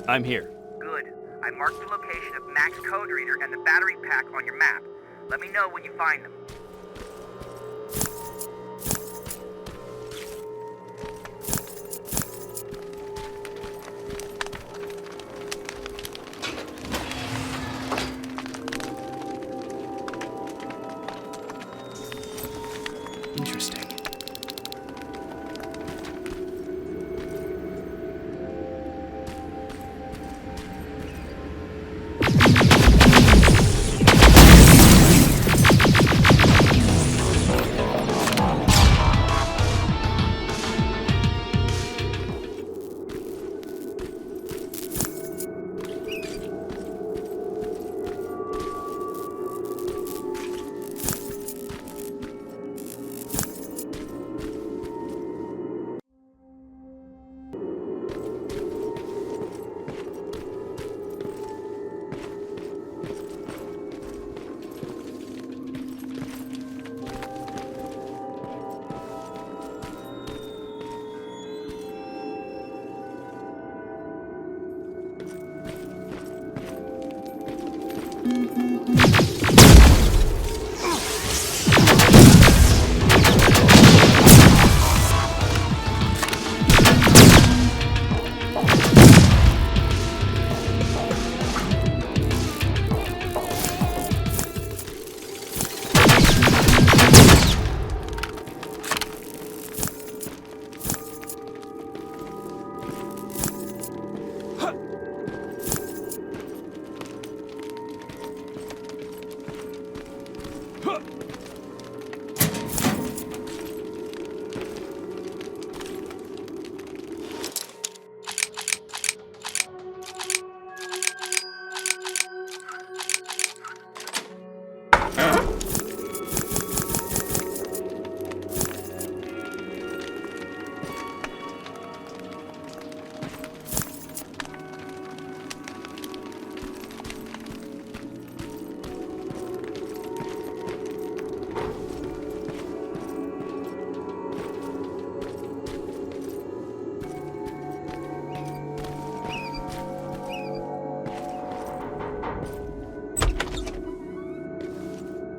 I'm here. Good. I marked the location of Mac's code reader and the battery pack on your map. Let me know when you find them. Interesting.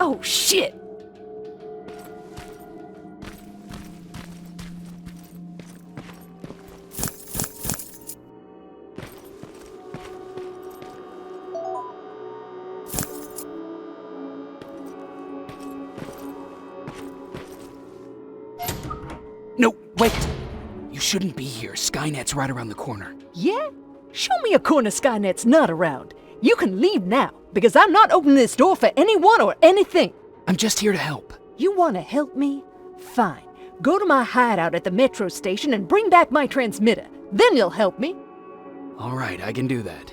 Oh, shit! No, wait! You shouldn't be here. Skynet's right around the corner. Yeah? Show me a corner Skynet's not around. You can leave now, because I'm not opening this door for anyone or anything. I'm just here to help. You want to help me? Fine. Go to my hideout at the metro station and bring back my transmitter. Then you'll help me. All right, I can do that.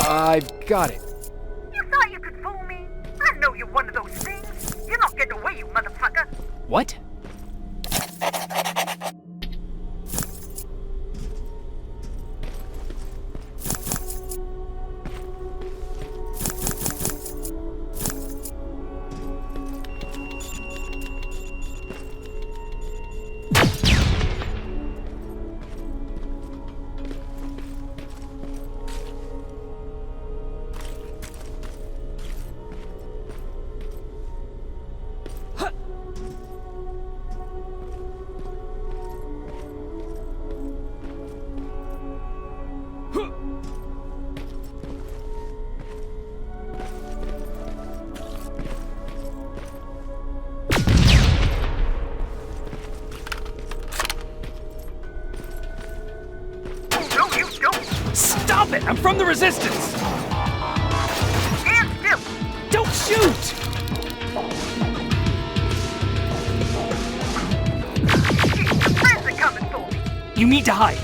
I've got it. You thought you could fool me? I know you're one of those things. You're not getting away, you motherfucker. What? No, you don't. Stop it! I'm from the Resistance! Stand still. Don't shoot! Shit, your friends are coming for me. You need to hide.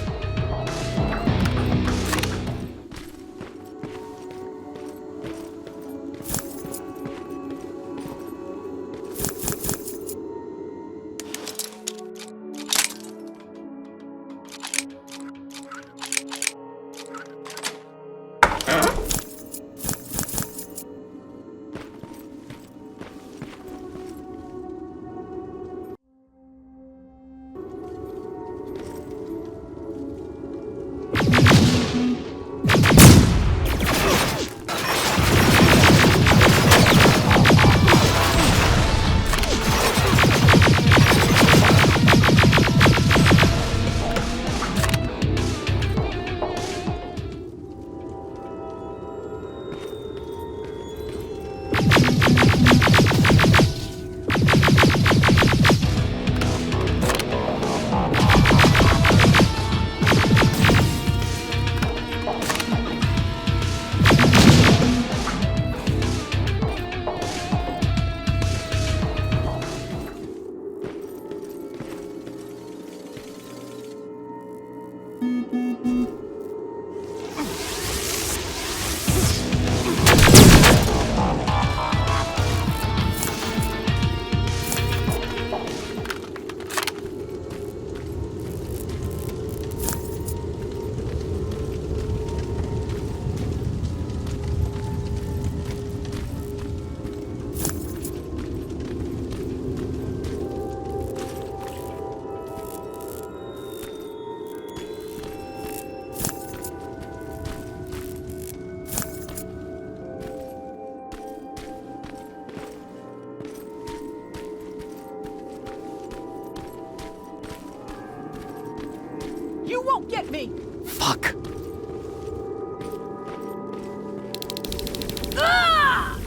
You won't get me! Fuck. Ah!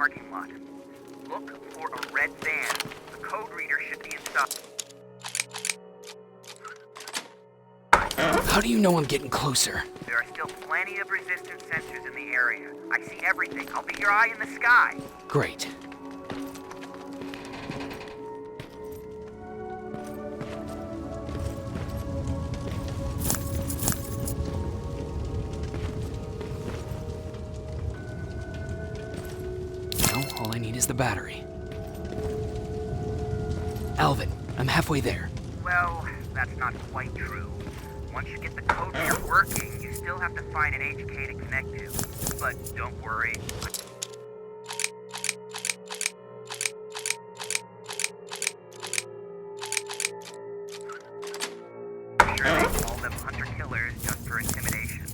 parking lot. Look for a red van. The code reader should be inside. How do you know I'm getting closer? There are still plenty of resistance sensors in the area. I see everything. I'll be your eye in the sky. Great. Now, all I need is the battery. Alvin, I'm halfway there. Well, that's not quite true. Once you get the code reader working, you still have to find an HK to connect to. But don't worry. Sure they call them hunter-killers just for intimidation.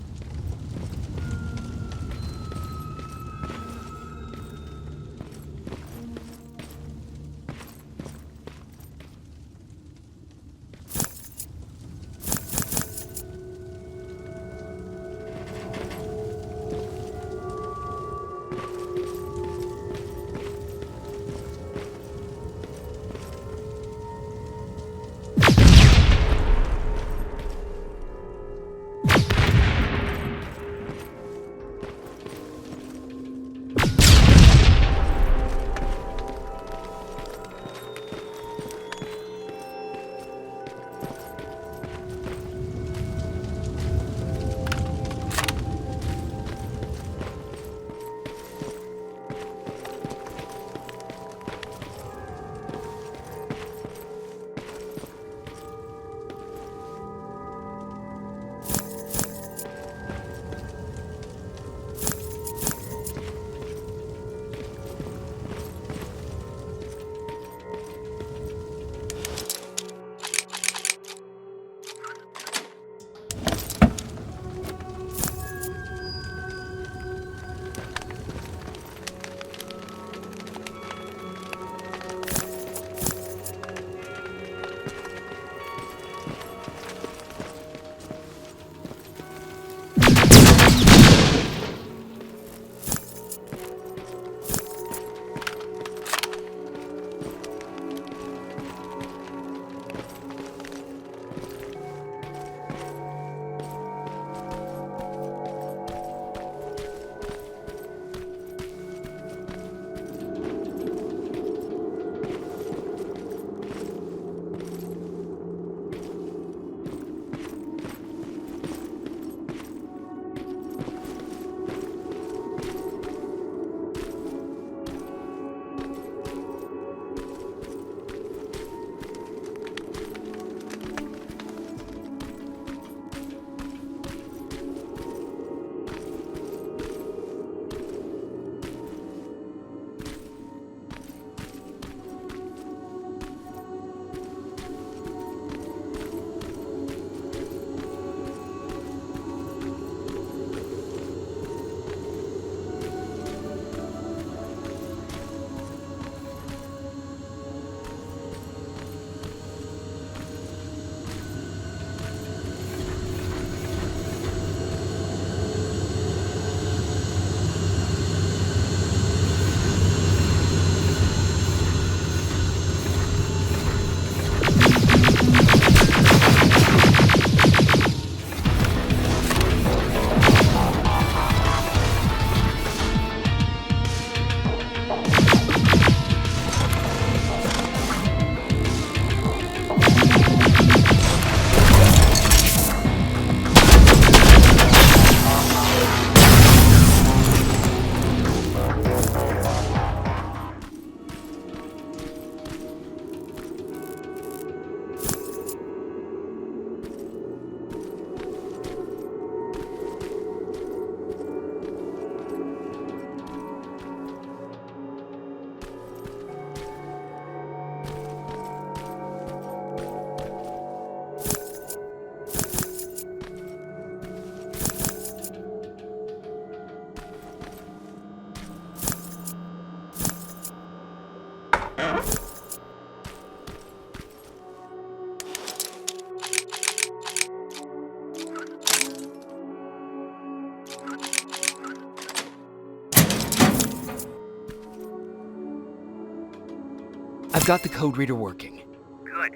I've got the code reader working. Good.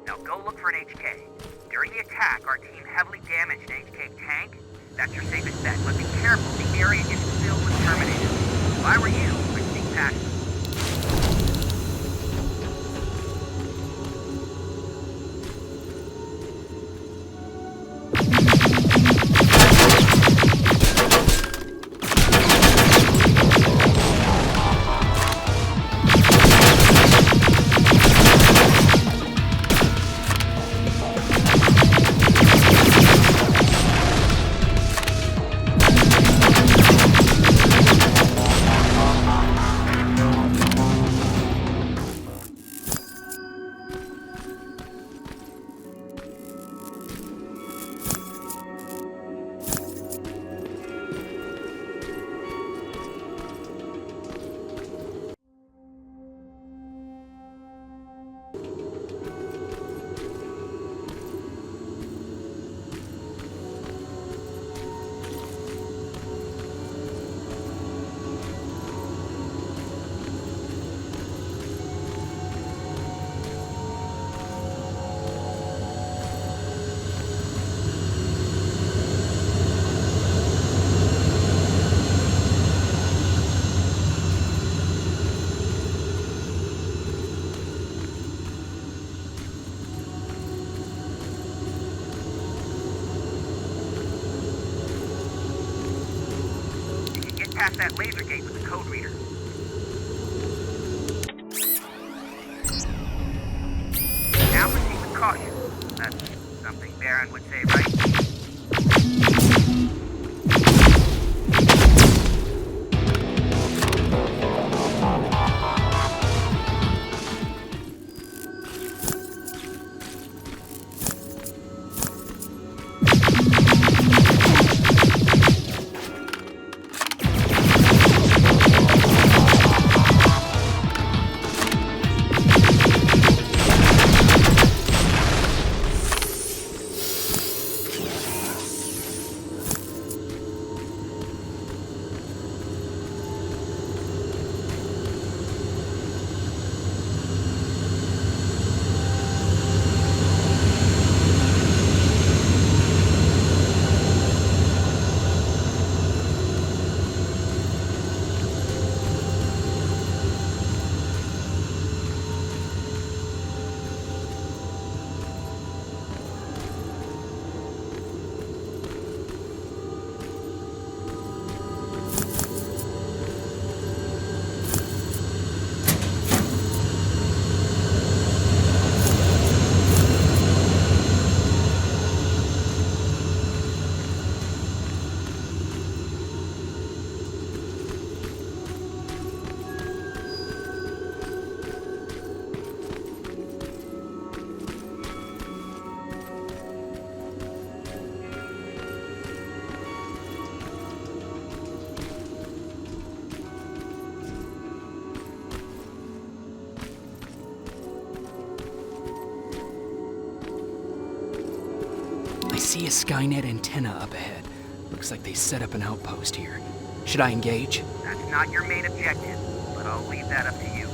Now go look for an HK. During the attack, our team heavily damaged an HK tank. That's your safest bet, but be careful. The area is filled with Terminators. If I were you, I'd sneak past them. Past that laser gate with the code reader. Now proceed with caution. That's something Baron would say, right? I see a Skynet antenna up ahead. Looks like they set up an outpost here. Should I engage? That's not your main objective, but I'll leave that up to you.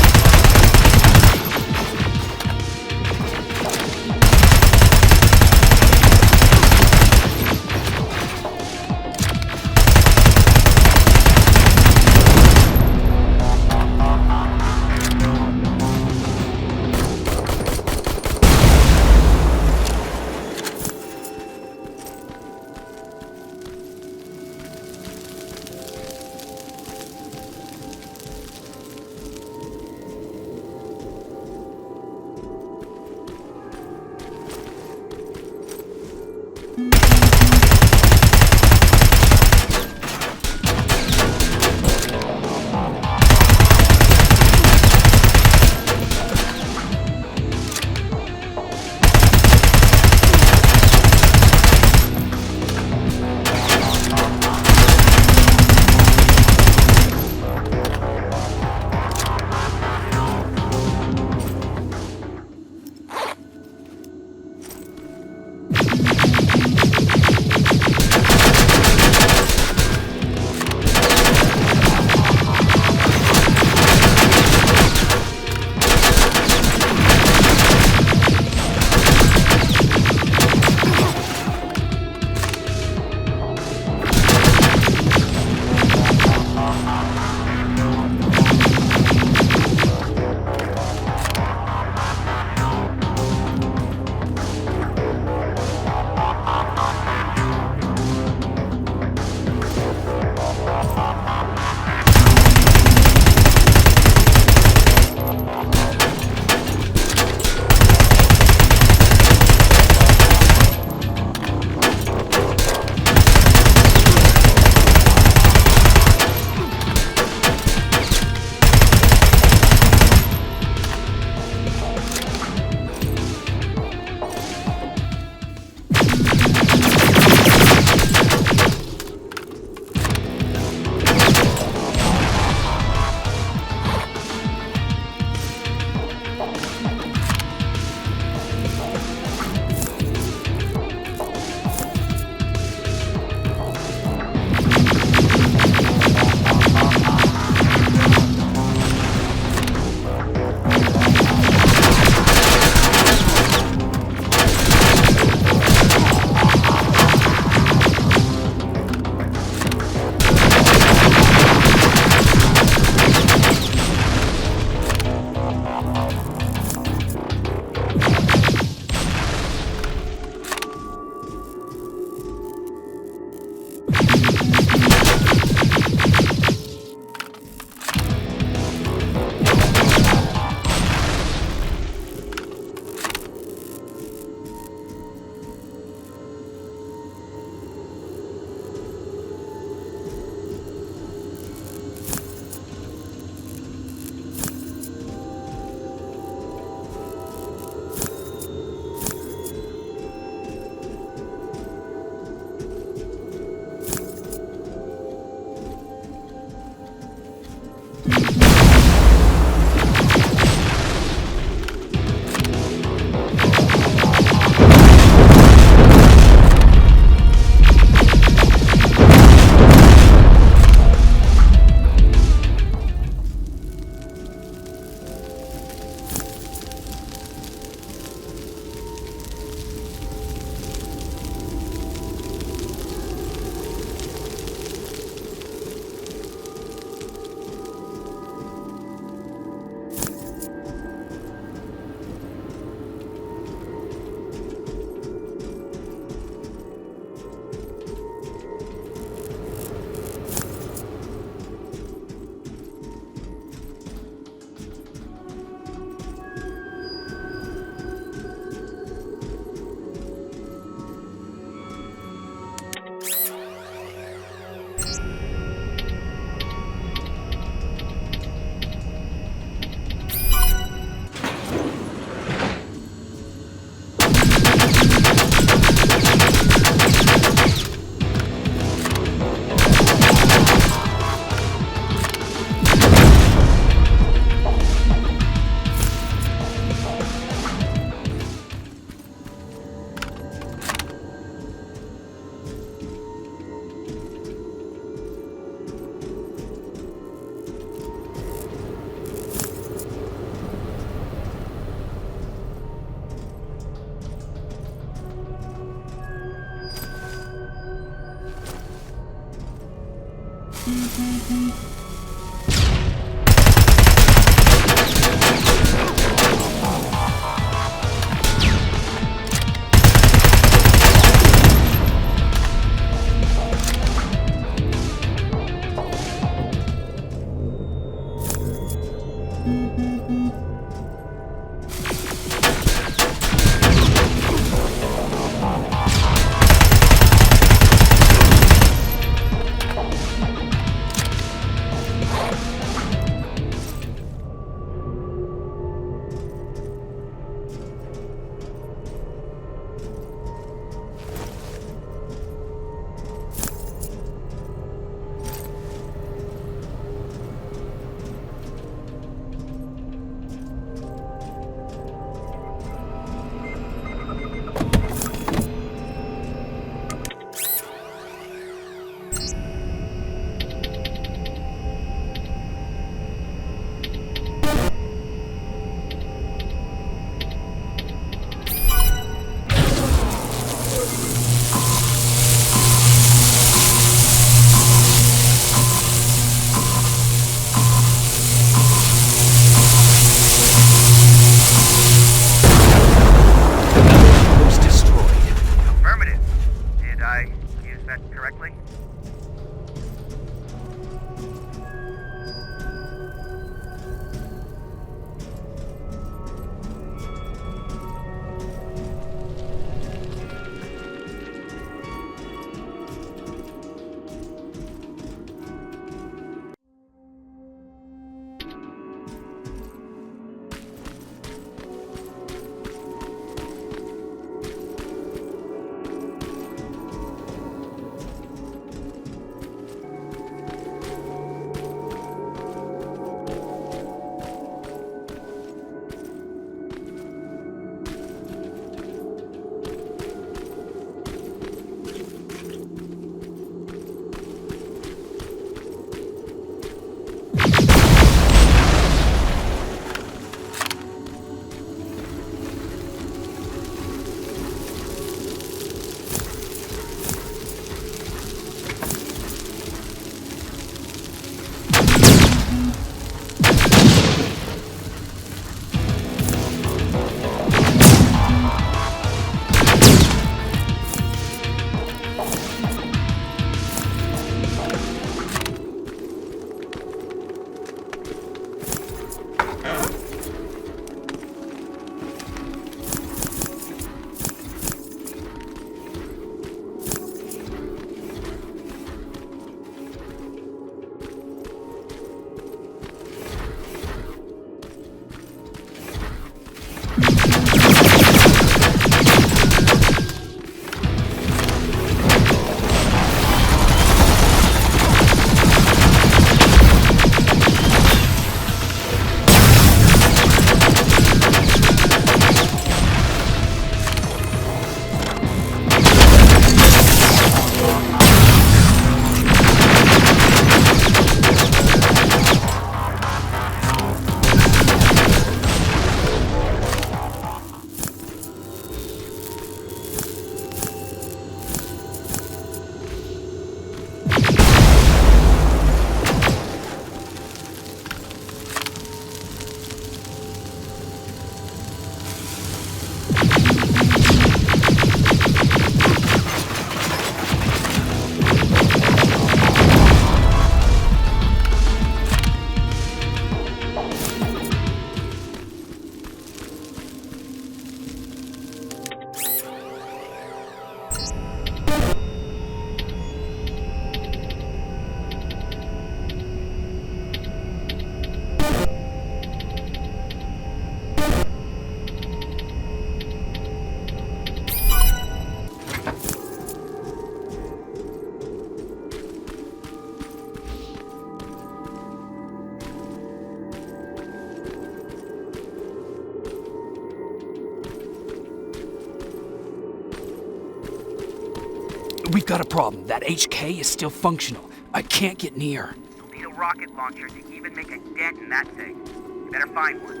We've got a problem. That HK is still functional. I can't get near. You'll need a rocket launcher to even make a dent in that thing. You better find one.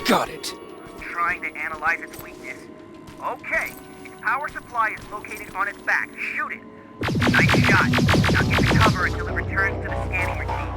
Got it. trying to analyze its weakness. Okay, its power supply is located on its back. Shoot it. Nice shot. Now get to cover until it returns to the scanning routine.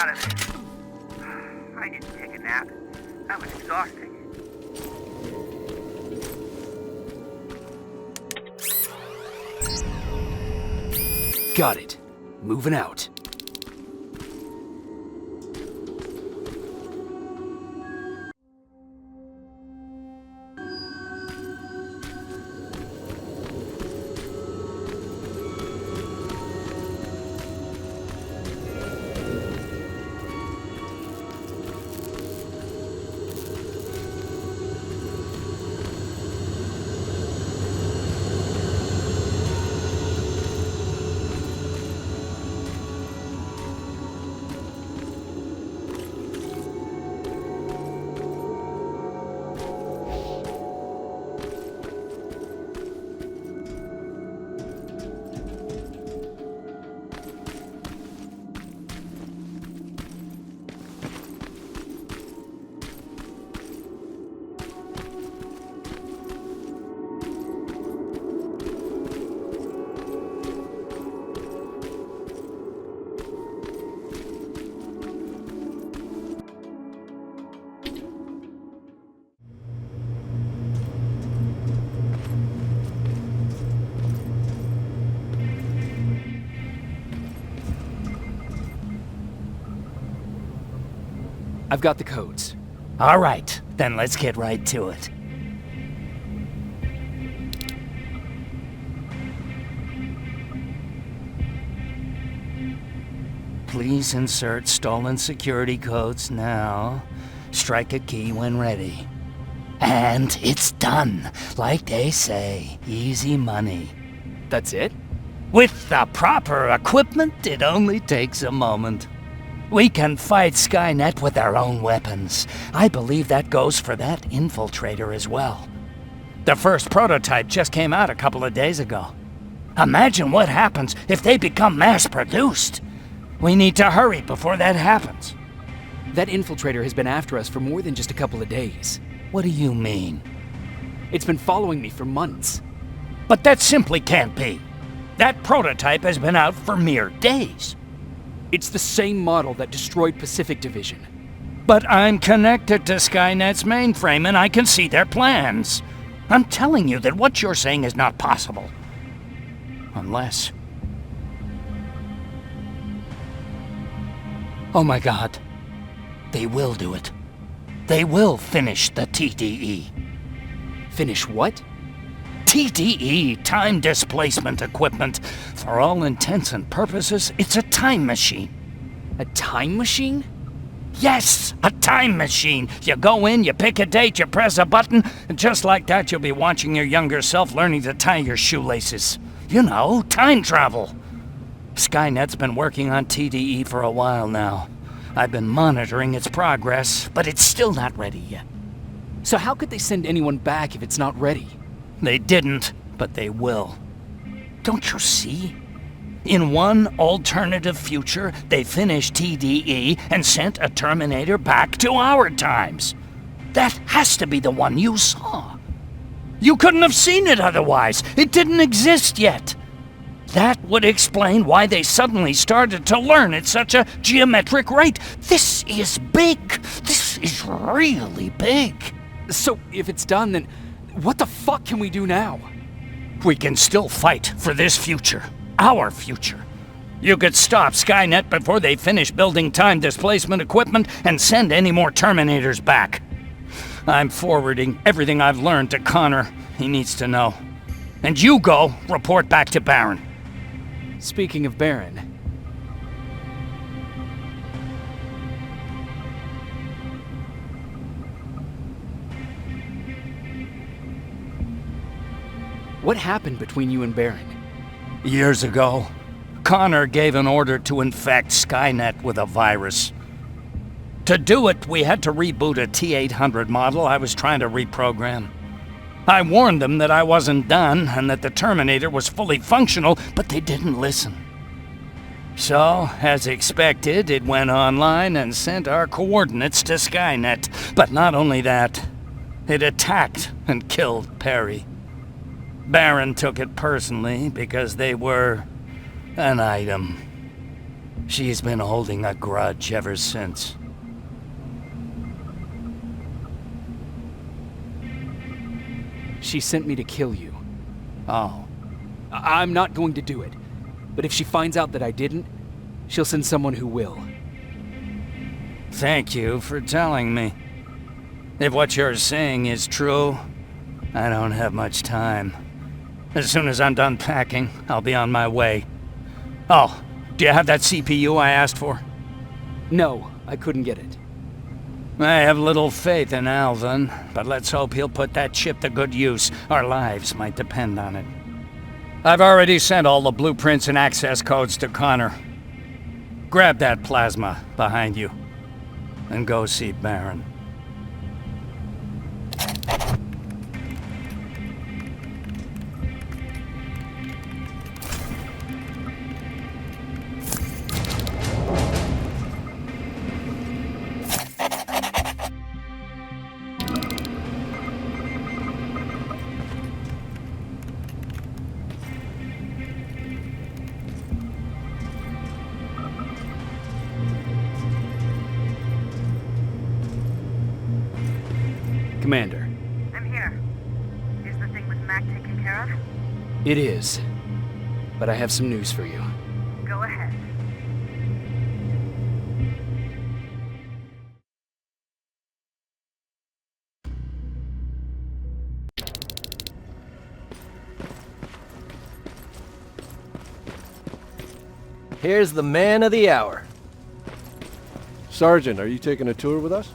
out of this. I didn't take a nap. That was exhausting. Got it. Moving out. I've got the codes. All right, then let's get right to it. Please insert stolen security codes now. Strike a key when ready. And it's done. Like they say, easy money. That's it? With the proper equipment, it only takes a moment. We can fight Skynet with our own weapons. I believe that goes for that Infiltrator as well. The first prototype just came out a couple of days ago. Imagine what happens if they become mass-produced. We need to hurry before that happens. That Infiltrator has been after us for more than just a couple of days. What do you mean? It's been following me for months. But that simply can't be. That prototype has been out for mere days. It's the same model that destroyed Pacific Division. But I'm connected to Skynet's mainframe and I can see their plans. I'm telling you that what you're saying is not possible. Unless... Oh my God. They will do it. They will finish the TDE. Finish what? TDE, time displacement equipment. For all intents and purposes, it's a time machine. A time machine? Yes, a time machine. You go in, you pick a date, you press a button, and just like that you'll be watching your younger self learning to tie your shoelaces. You know, time travel. Skynet's been working on TDE for a while now. I've been monitoring its progress, but it's still not ready yet. So how could they send anyone back if it's not ready? They didn't, but they will. Don't you see? In one alternative future, they finished TDE and sent a Terminator back to our times. That has to be the one you saw. You couldn't have seen it otherwise. It didn't exist yet. That would explain why they suddenly started to learn at such a geometric rate. This is big. This is really big. So if it's done, then what the fuck can we do now? We can still fight for this future. Our future. You could stop Skynet before they finish building time displacement equipment and send any more Terminators back. I'm forwarding everything I've learned to Connor. He needs to know. And you go report back to Baron. Speaking of Baron... What happened between you and Baron? Years ago, Connor gave an order to infect Skynet with a virus. To do it, we had to reboot a T-800 model I was trying to reprogram. I warned them that I wasn't done and that the Terminator was fully functional, but they didn't listen. So, as expected, it went online and sent our coordinates to Skynet. But not only that, it attacked and killed Perry. Baron took it personally because they were an item. She's been holding a grudge ever since. She sent me to kill you. Oh. I'm not going to do it. But if she finds out that I didn't, she'll send someone who will. Thank you for telling me. If what you're saying is true, I don't have much time. As soon as I'm done packing, I'll be on my way. Oh, do you have that CPU I asked for? No, I couldn't get it. I have little faith in Alvin, but let's hope he'll put that chip to good use. Our lives might depend on it. I've already sent all the blueprints and access codes to Connor. Grab that plasma behind you, and go see Baron. Commander. I'm here. Is the thing with Mac taken care of? It is. But I have some news for you. Go ahead. Here's the man of the hour. Sergeant, are you taking a tour with us?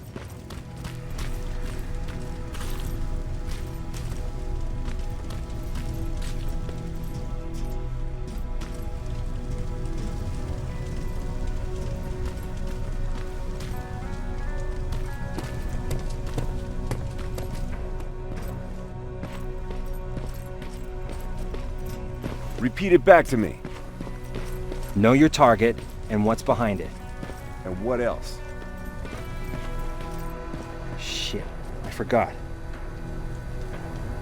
Repeat it back to me. Know your target and what's behind it. And what else? Shit, I forgot.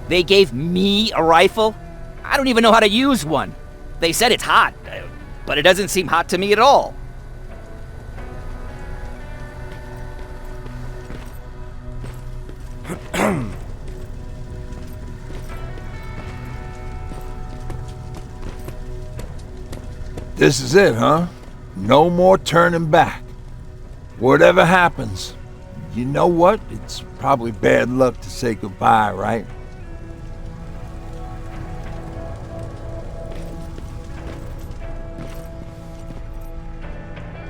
They gave me a rifle? I don't even know how to use one. They said it's hot, but it doesn't seem hot to me at all. This is it, huh? No more turning back. Whatever happens, you know what? It's probably bad luck to say goodbye, right?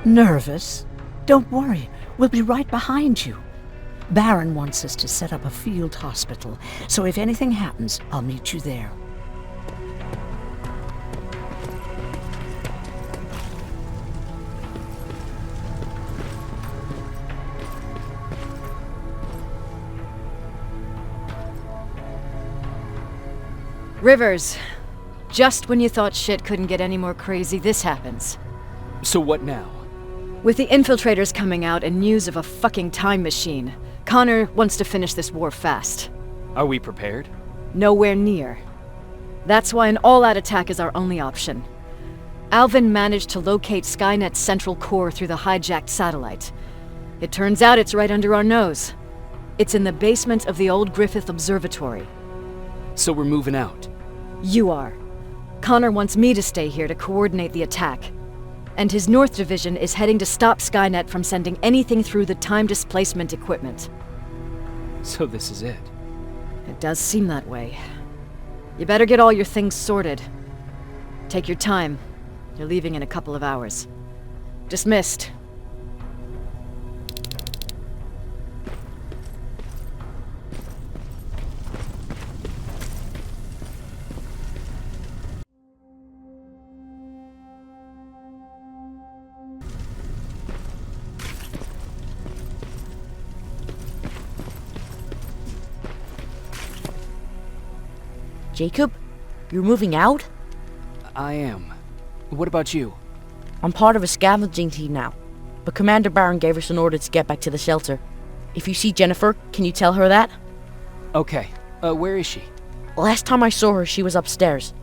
Nervous? Don't worry, we'll be right behind you. Baron wants us to set up a field hospital, so if anything happens, I'll meet you there. Rivers, just when you thought shit couldn't get any more crazy, this happens. So what now? With the Infiltrators coming out and news of a fucking time machine, Connor wants to finish this war fast. Are we prepared? Nowhere near. That's why an all-out attack is our only option. Alvin managed to locate Skynet's central core through the hijacked satellite. It turns out it's right under our nose. It's in the basement of the old Griffith Observatory. So we're moving out. You are. Connor wants me to stay here to coordinate the attack. And his North Division is heading to stop Skynet from sending anything through the time displacement equipment. So this is it. It does seem that way. You better get all your things sorted. Take your time. You're leaving in a couple of hours. Dismissed. Jacob, you're moving out? I am. What about you? I'm part of a scavenging team now, but Commander Baron gave us an order to get back to the shelter. If you see Jennifer, can you tell her that? Okay. Where is she? Last time I saw her, she was upstairs.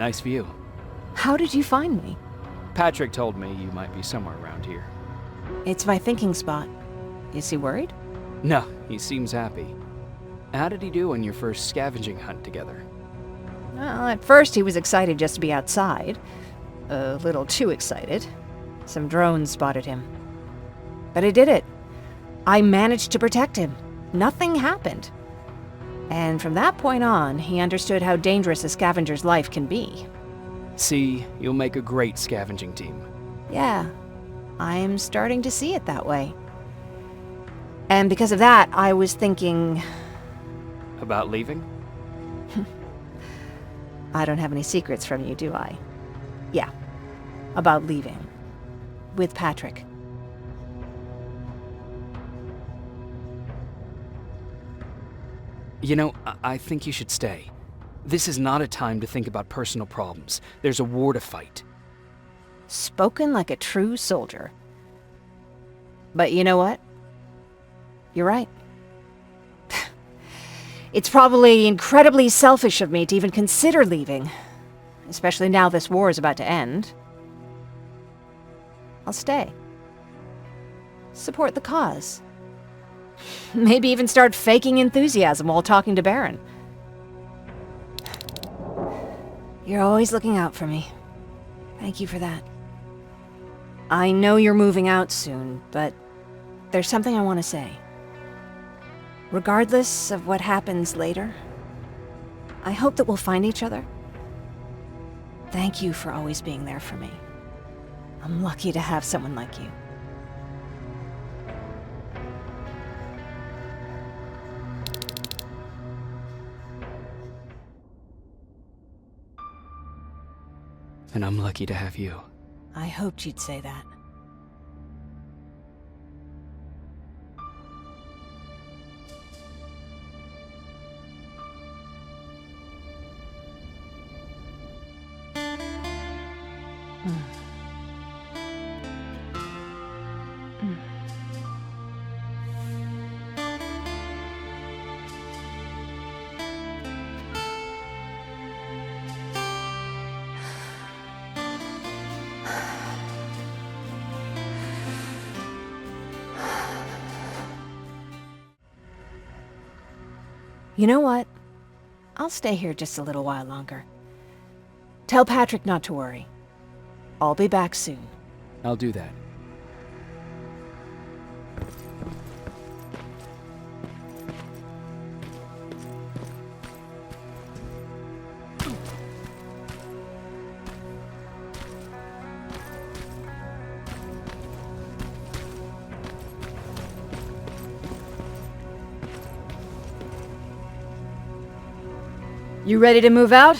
Nice view. How did you find me? Patrick told me you might be somewhere around here. It's my thinking spot. Is he worried? No, he seems happy. How did he do on your first scavenging hunt together? Well, at first he was excited just to be outside. A little too excited. Some drones spotted him. But I did it. I managed to protect him. Nothing happened. And from that point on, he understood how dangerous a scavenger's life can be. See, you'll make a great scavenging team. Yeah, I'm starting to see it that way. And because of that, I was thinking... About leaving? I don't have any secrets from you, do I? Yeah, about leaving. With Patrick. You know, I think you should stay. This is not a time to think about personal problems. There's a war to fight. Spoken like a true soldier. But you know what? You're right. It's probably incredibly selfish of me to even consider leaving. Especially now this war is about to end. I'll stay. Support the cause. Maybe even start faking enthusiasm while talking to Baron. You're always looking out for me. Thank you for that. I know you're moving out soon, but there's something I want to say. Regardless of what happens later, I hope that we'll find each other. Thank you for always being there for me. I'm lucky to have someone like you. And I'm lucky to have you. I hoped you'd say that. You know what? I'll stay here just a little while longer. Tell Patrick not to worry. I'll be back soon. I'll do that. You ready to move out?